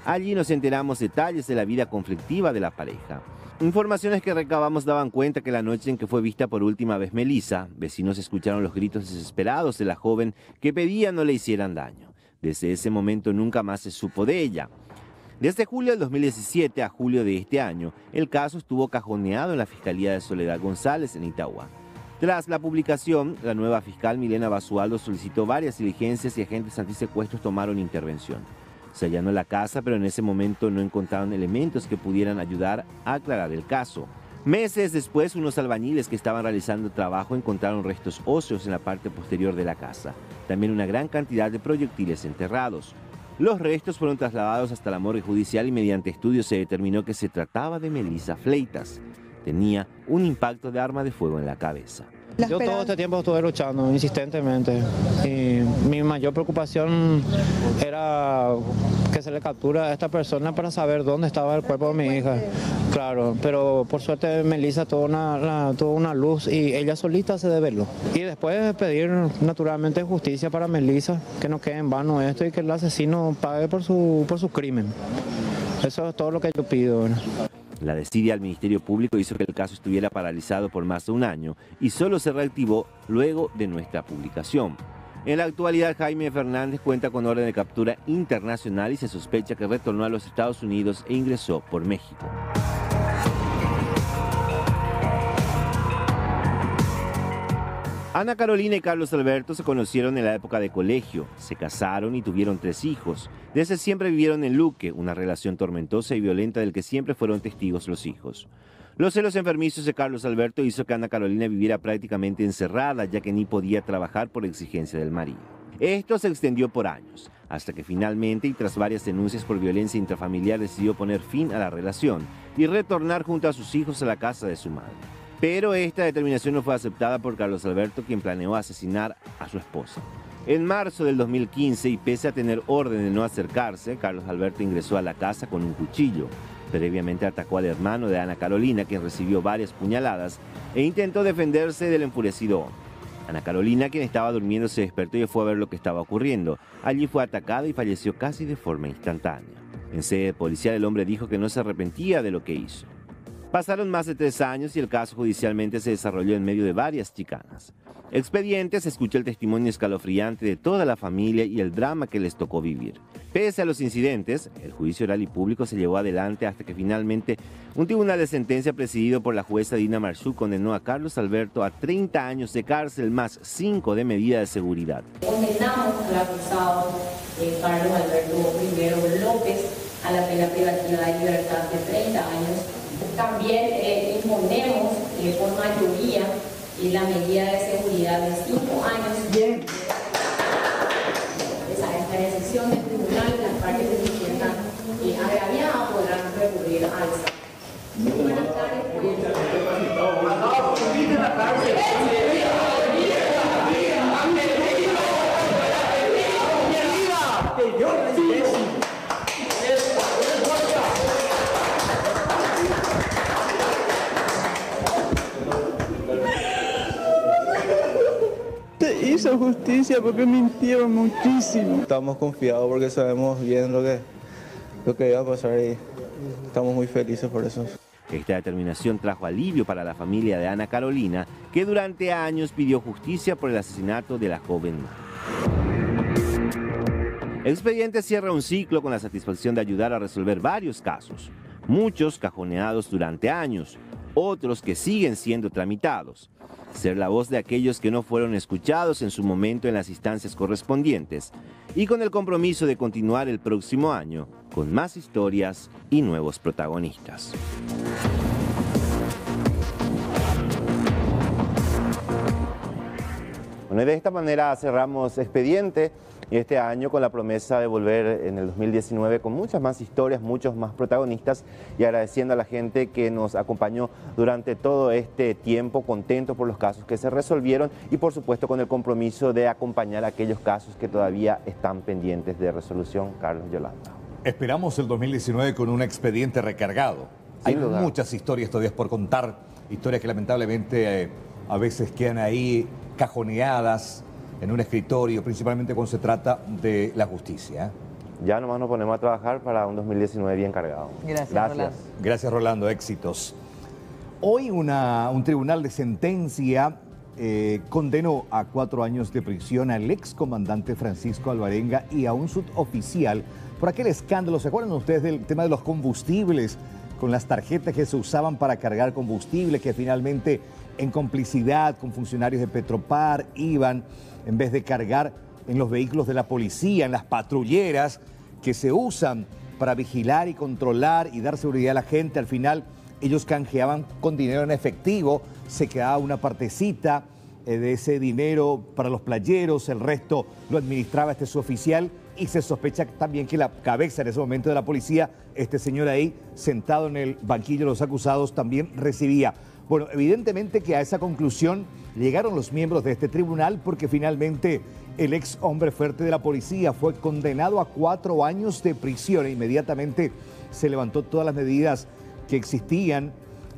Allí nos enteramos detalles de la vida conflictiva de la pareja. Informaciones que recabamos daban cuenta que la noche en que fue vista por última vez Melissa, vecinos escucharon los gritos desesperados de la joven que pedía no le hicieran daño. Desde ese momento nunca más se supo de ella. Desde julio del 2017 a julio de este año, el caso estuvo cajoneado en la Fiscalía de Soledad González en Itagua. Tras la publicación, la nueva fiscal Milena Basualdo solicitó varias diligencias y agentes antisecuestros tomaron intervención. Se allanó la casa, pero en ese momento no encontraron elementos que pudieran ayudar a aclarar el caso. Meses después, unos albañiles que estaban realizando trabajo encontraron restos óseos en la parte posterior de la casa. También una gran cantidad de proyectiles enterrados. Los restos fueron trasladados hasta la morgue judicial y mediante estudios se determinó que se trataba de Melissa Fleitas. Tenía un impacto de arma de fuego en la cabeza. Yo todo este tiempo estuve luchando insistentemente y mi mayor preocupación era que se le captura a esta persona para saber dónde estaba el cuerpo de mi hija. Claro, pero por suerte Melissa tuvo una luz y ella solita se develó. Y después pedir naturalmente justicia para Melissa, que no quede en vano esto y que el asesino pague por su crimen. Eso es todo lo que yo pido, ¿verdad? La desidia al Ministerio Público hizo que el caso estuviera paralizado por más de un año y solo se reactivó luego de nuestra publicación. En la actualidad, Jaime Fernández cuenta con orden de captura internacional y se sospecha que retornó a los Estados Unidos e ingresó por México. Ana Carolina y Carlos Alberto se conocieron en la época de colegio, se casaron y tuvieron 3 hijos. Desde siempre vivieron en Luque, una relación tormentosa y violenta del que siempre fueron testigos los hijos. Los celos enfermizos de Carlos Alberto hizo que Ana Carolina viviera prácticamente encerrada, ya que ni podía trabajar por exigencia del marido. Esto se extendió por años, hasta que finalmente y tras varias denuncias por violencia intrafamiliar decidió poner fin a la relación y retornar junto a sus hijos a la casa de su madre. Pero esta determinación no fue aceptada por Carlos Alberto, quien planeó asesinar a su esposa. En marzo del 2015, y pese a tener orden de no acercarse, Carlos Alberto ingresó a la casa con un cuchillo. Previamente atacó al hermano de Ana Carolina, quien recibió varias puñaladas, e intentó defenderse del enfurecido hombre. Ana Carolina, quien estaba durmiendo, se despertó y fue a ver lo que estaba ocurriendo. Allí fue atacada y falleció casi de forma instantánea. En sede policial, el hombre dijo que no se arrepentía de lo que hizo. Pasaron más de 3 años y el caso judicialmente se desarrolló en medio de varias chicanas. Expedientes escuchó el testimonio escalofriante de toda la familia y el drama que les tocó vivir. Pese a los incidentes, el juicio oral y público se llevó adelante hasta que finalmente un tribunal de sentencia presidido por la jueza Dina Marchuk condenó a Carlos Alberto a 30 años de cárcel más 5 de medida de seguridad. Condenamos al acusado Carlos Alberto Rivero López a la pena privativa de libertad de 30 años. También imponemos por mayoría la medida de seguridad de 5 años. Bien. Esta decisión del tribunal, las partes que se sientan agraviadas podrán recurrir a esa. Buenas tardes. pido justicia porque mintieron muchísimo. Estamos confiados porque sabemos bien lo que iba a pasar y estamos muy felices por eso. Esta determinación trajo alivio para la familia de Ana Carolina, que durante años pidió justicia por el asesinato de la joven madre. El expediente cierra un ciclo con la satisfacción de ayudar a resolver varios casos, muchos cajoneados durante años, otros que siguen siendo tramitados. Ser la voz de aquellos que no fueron escuchados en su momento en las instancias correspondientes y con el compromiso de continuar el próximo año con más historias y nuevos protagonistas. Bueno, y de esta manera cerramos Expediente este año con la promesa de volver en el 2019 con muchas más historias, muchos más protagonistas y agradeciendo a la gente que nos acompañó durante todo este tiempo, contentos por los casos que se resolvieron y por supuesto con el compromiso de acompañar a aquellos casos que todavía están pendientes de resolución. Carlos, Yolanda. Esperamos el 2019 con un expediente recargado. Hay muchas historias todavía por contar, historias que lamentablemente a veces quedan ahí cajoneadas en un escritorio, principalmente cuando se trata de la justicia. Ya nomás nos ponemos a trabajar para un 2019 bien cargado. Gracias. Rolando. Gracias, Rolando. Éxitos. Hoy un tribunal de sentencia condenó a 4 años de prisión al excomandante Francisco Alvarenga y a un suboficial por aquel escándalo. ¿Se acuerdan ustedes del tema de los combustibles? Con las tarjetas que se usaban para cargar combustible, que finalmente en complicidad con funcionarios de Petropar iban, en vez de cargar en los vehículos de la policía, en las patrulleras que se usan para vigilar y controlar y dar seguridad a la gente, al final ellos canjeaban con dinero en efectivo, se quedaba una partecita de ese dinero para los playeros, el resto lo administraba este suboficial y se sospecha también que la cabeza en ese momento de la policía, este señor ahí sentado en el banquillo de los acusados, también recibía. Bueno, evidentemente que a esa conclusión llegaron los miembros de este tribunal porque finalmente el ex hombre fuerte de la policía fue condenado a 4 años de prisión e inmediatamente se levantó todas las medidas que existían,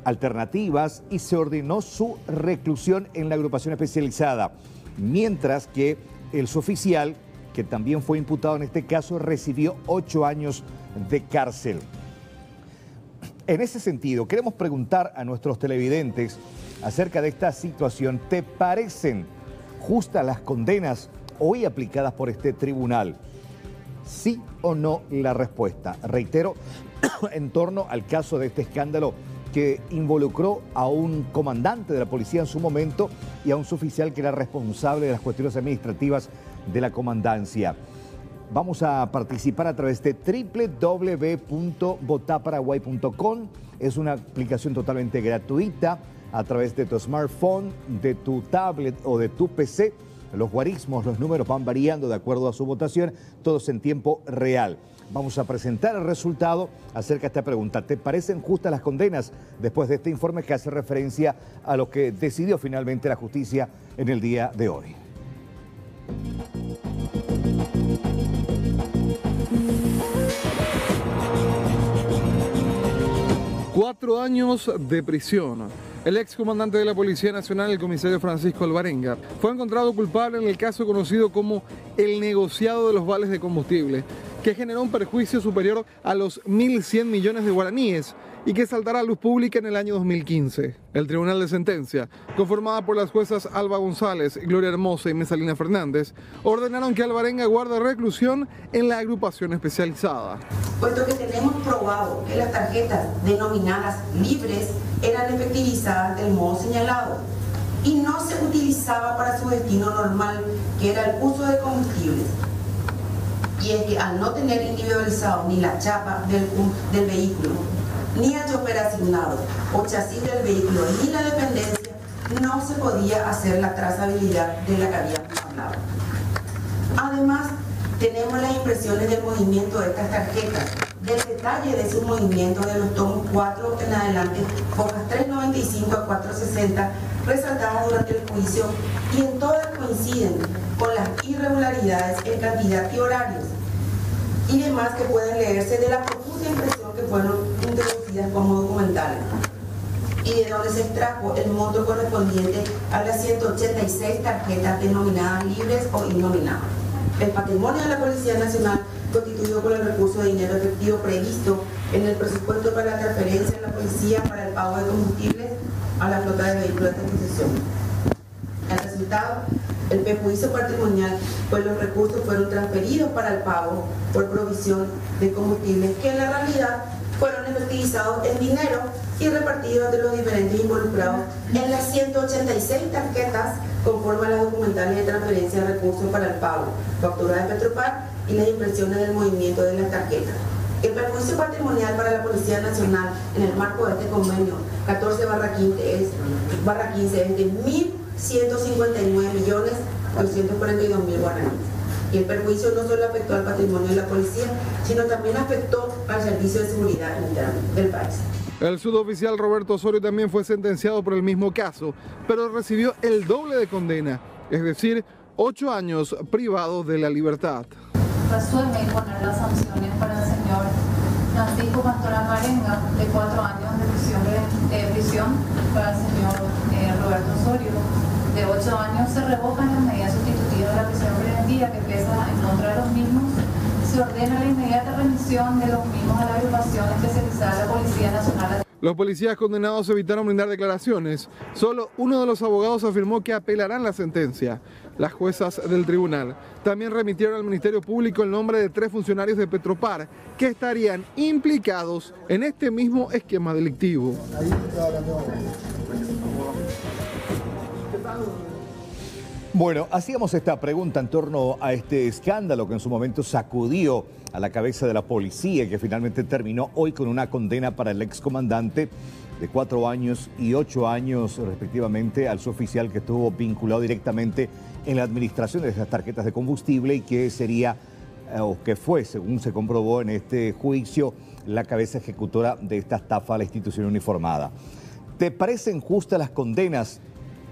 alternativas, y se ordenó su reclusión en la agrupación especializada. Mientras que el suboficial, que también fue imputado en este caso, recibió 8 años de cárcel. En ese sentido, queremos preguntar a nuestros televidentes acerca de esta situación. ¿Te parecen justas las condenas hoy aplicadas por este tribunal? ¿Sí o no la respuesta? Reitero, en torno al caso de este escándalo que involucró a un comandante de la policía en su momento y a un suboficial que era responsable de las cuestiones administrativas de la comandancia. Vamos a participar a través de www.votaparaguay.com. Es una aplicación totalmente gratuita a través de tu smartphone, de tu tablet o de tu PC. Los guarismos, los números van variando de acuerdo a su votación, todos en tiempo real. Vamos a presentar el resultado acerca de esta pregunta. ¿Te parecen justas las condenas después de este informe que hace referencia a lo que decidió finalmente la justicia en el día de hoy? 4 años de prisión. El excomandante de la Policía Nacional, el comisario Francisco Alvarenga, fue encontrado culpable en el caso conocido como el negociado de los vales de combustible, que generó un perjuicio superior a los 1.100 millones de guaraníes y que saltará a luz pública en el año 2015. El Tribunal de Sentencia, conformada por las juezas Alba González, Gloria Hermosa y Mesalina Fernández, ordenaron que Alvarenga guarde reclusión en la agrupación especializada. Puesto que tenemos probado que las tarjetas denominadas libres eran efectivizadas del modo señalado y no se utilizaba para su destino normal, que era el uso de combustibles. Y es que al no tener individualizado ni la chapa del vehículo, ni el chofer asignado o chasis del vehículo, ni la dependencia, no se podía hacer la trazabilidad de la que habíamos hablado. Además, tenemos las impresiones del movimiento de estas tarjetas, del detalle de su movimiento de los tomos 4 en adelante, hojas 395 a 460, resaltadas durante el juicio, y en todas coinciden con las irregularidades en cantidad y horarios, y demás que pueden leerse de la profusa impresión que fueron introducidas como documentales. y de donde se extrajo el monto correspondiente a las 186 tarjetas denominadas libres o innominadas. El patrimonio de la Policía Nacional, constituido por el recurso de dinero efectivo previsto en el presupuesto para la transferencia de la policía para el pago de combustibles a la flota de vehículos de concesión. El resultado, el perjuicio patrimonial, pues los recursos fueron transferidos para el pago por provisión de combustibles que en la realidad fueron efectivizados en dinero y repartidos entre los diferentes involucrados en las 186 tarjetas conforme a las documentales de transferencia de recursos para el pago, factura de Petropar y las impresiones del movimiento de las tarjetas. El perjuicio patrimonial para la Policía Nacional en el marco de este convenio 14/15 es de 1.159.242.000 guaraníes. Y el perjuicio no solo afectó al patrimonio de la policía, sino también afectó al servicio de seguridad interna del país. El suboficial Roberto Osorio también fue sentenciado por el mismo caso, pero recibió el doble de condena, es decir, 8 años privados de la libertad. Resuelve imponer las sanciones para el señor Francisco Pastora Marenga de 4 años de prisión para el señor Roberto Osorio. De 8 años se revocan las medidas sustitutivas de la prisión preventiva que pesa en contra de los mismos. Se ordena la inmediata remisión de los mismos a la agrupación especializada de la Policía Nacional. Los policías condenados evitaron brindar declaraciones. Solo uno de los abogados afirmó que apelarán la sentencia. Las juezas del tribunal también remitieron al Ministerio Público el nombre de 3 funcionarios de Petropar que estarían implicados en este mismo esquema delictivo. Bueno, hacíamos esta pregunta en torno a este escándalo que en su momento sacudió a la cabeza de la policía y que finalmente terminó hoy con una condena para el excomandante de 4 años y 8 años respectivamente al suboficial que estuvo vinculado directamente en la administración de esas tarjetas de combustible y que sería, o que fue, según se comprobó en este juicio, la cabeza ejecutora de esta estafa a la institución uniformada. ¿Te parecen justas las condenas?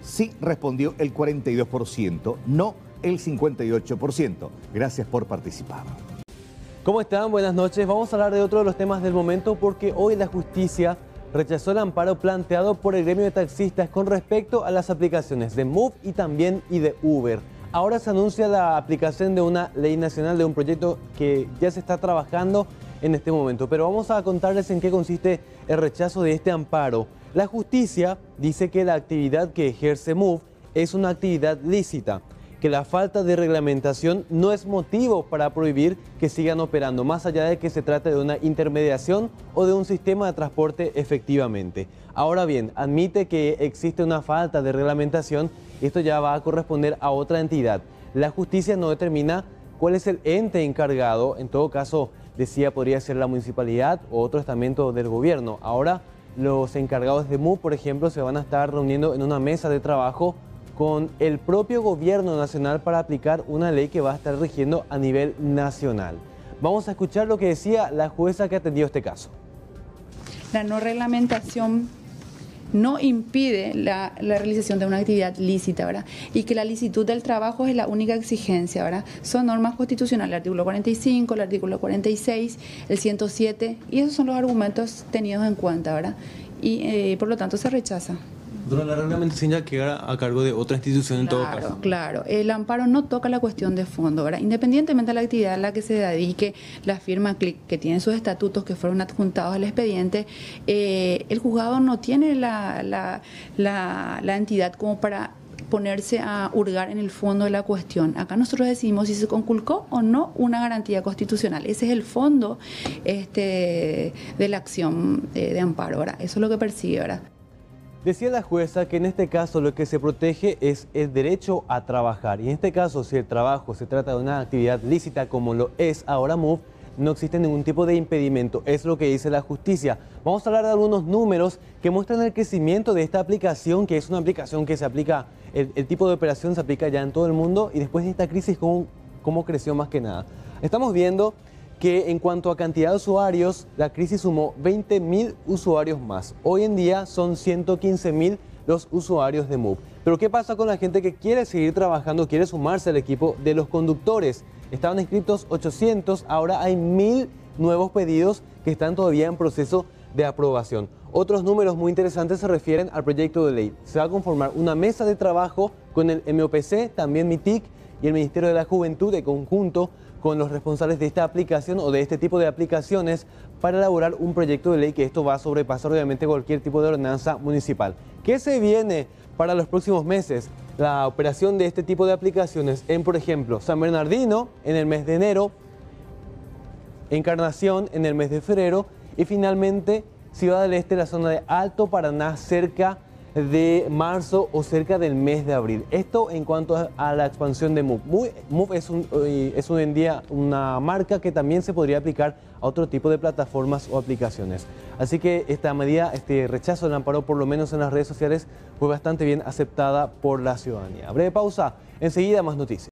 Sí respondió el 42%, no el 58%. Gracias por participar. ¿Cómo están? Buenas noches. Vamos a hablar de otro de los temas del momento porque hoy la justicia rechazó el amparo planteado por el gremio de taxistas con respecto a las aplicaciones de Move y también de Uber. Ahora se anuncia la aplicación de una ley nacional, de un proyecto que ya se está trabajando en este momento. Pero vamos a contarles en qué consiste el rechazo de este amparo. La justicia dice que la actividad que ejerce Move es una actividad lícita, que la falta de reglamentación no es motivo para prohibir que sigan operando, más allá de que se trate de una intermediación o de un sistema de transporte efectivamente. Ahora bien, admite que existe una falta de reglamentación y esto ya va a corresponder a otra entidad. La justicia no determina cuál es el ente encargado, en todo caso, decía, podría ser la municipalidad o otro estamento del gobierno. Ahora, los encargados de Move, por ejemplo, se van a estar reuniendo en una mesa de trabajo con el propio gobierno nacional para aplicar una ley que va a estar rigiendo a nivel nacional. Vamos a escuchar lo que decía la jueza que atendió este caso. La no reglamentación no impide la realización de una actividad lícita, ¿verdad? Y que la licitud del trabajo es la única exigencia, ¿verdad? Son normas constitucionales, el artículo 45, el artículo 46, el 107, y esos son los argumentos tenidos en cuenta, ¿verdad? Y por lo tanto se rechaza. Pero la reglamentación ya queda a cargo de otra institución en todo caso. Claro, el amparo no toca la cuestión de fondo, ¿verdad? Independientemente de la actividad a la que se dedique la firma CLIC, que tiene sus estatutos que fueron adjuntados al expediente, el juzgado no tiene la entidad como para ponerse a hurgar en el fondo de la cuestión. Acá nosotros decidimos si se conculcó o no una garantía constitucional. Ese es el fondo de la acción de amparo, ¿verdad? Eso es lo que persigue, ¿verdad? Decía la jueza que en este caso lo que se protege es el derecho a trabajar. Y en este caso, si el trabajo se trata de una actividad lícita como lo es ahora Move, no existe ningún tipo de impedimento. Es lo que dice la justicia. Vamos a hablar de algunos números que muestran el crecimiento de esta aplicación, que es una aplicación que se aplica, el tipo de operación se aplica ya en todo el mundo. Y después de esta crisis, ¿cómo creció más que nada? Estamos viendo que en cuanto a cantidad de usuarios, la crisis sumó 20.000 usuarios más. Hoy en día son 115.000 los usuarios de Move. Pero ¿qué pasa con la gente que quiere seguir trabajando, quiere sumarse al equipo de los conductores? Estaban inscritos 800, ahora hay 1.000 nuevos pedidos que están todavía en proceso de aprobación. Otros números muy interesantes se refieren al proyecto de ley. Se va a conformar una mesa de trabajo con el MOPC, también MITIC y el Ministerio de la Juventud de conjunto con los responsables de esta aplicación o de este tipo de aplicaciones para elaborar un proyecto de ley que esto va a sobrepasar obviamente cualquier tipo de ordenanza municipal. ¿Qué se viene para los próximos meses? La operación de este tipo de aplicaciones en, por ejemplo, San Bernardino en el mes de enero, Encarnación en el mes de febrero y finalmente Ciudad del Este, la zona de Alto Paraná, cerca de marzo o cerca del mes de abril. Esto en cuanto a la expansión de Move. Move es hoy en día una marca que también se podría aplicar a otro tipo de plataformas o aplicaciones. Así que esta medida, este rechazo del amparo, por lo menos en las redes sociales, fue bastante bien aceptada por la ciudadanía. Breve pausa, enseguida más noticias.